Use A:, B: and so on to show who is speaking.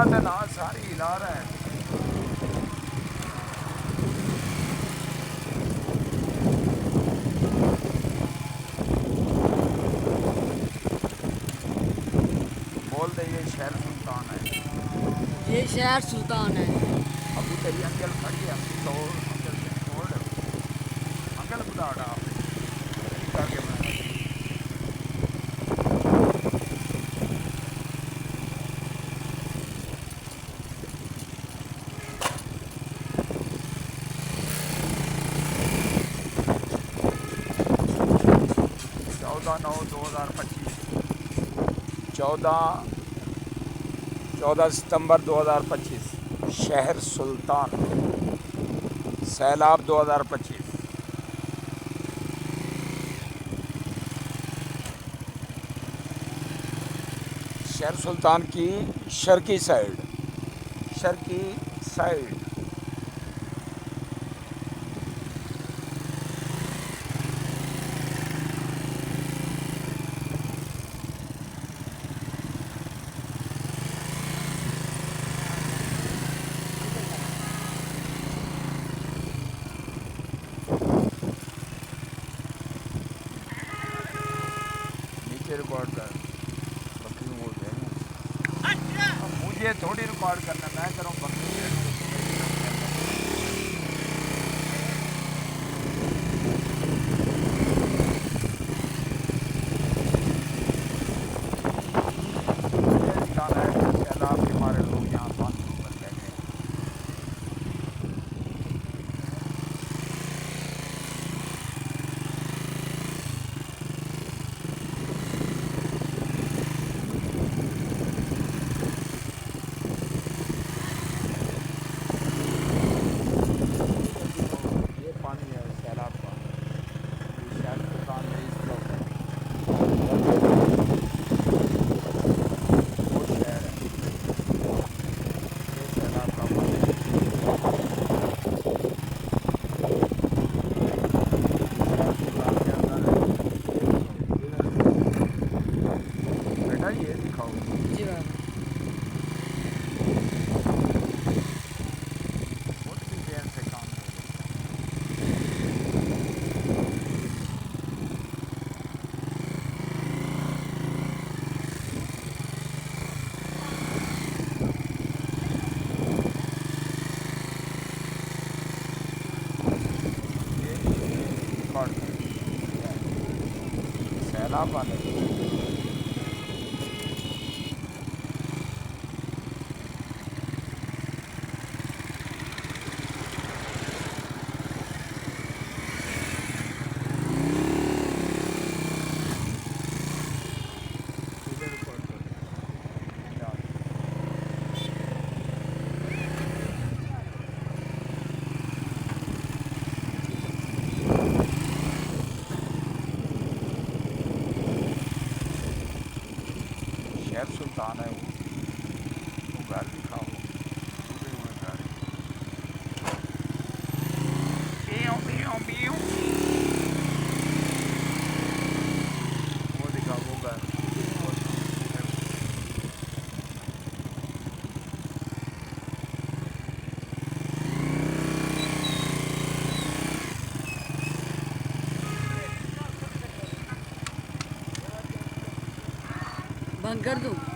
A: तो ना सारी हिला रहा है। बोल दे ये शहर सुल्तान है।
B: ये शहर सुल्तान है।
A: अबू तेरी अंकल खड़ी है, तो अंकल से छोड़ अंकल बुला रहा करके मैं 14/9/2025 14 सितंबर 2025 शहर सुल्तान सैलाब 2025। शहर सुल्तान की शर्की साइड नीचे रिकॉर्ड कर बकरी बोल रहे हैं। अब मुझे थोड़ी रिकॉर्ड करना, मैं करूँ बकरी। हमारे लोग यहाँ पानी ऊपर बैठे हैं। ये पानी है सैलाब का, शहर सुल्तान में इस वक्त है। वो शहर है, ये सैलाब का पानी है। शहर सुल्तान के अंदर है। बेटा ये दिखाओ।
B: जी बाबा।
A: बहुत सी देर से काम कर रहे हैं। ये रिकॉर्ड कर सैलाब वाले शहर सुल्तान है। वो घर दिखाओ, टूटे हुए घर। पियों पियों पियों, वो दिखाओ वो घर।
B: बंद कर दूँ।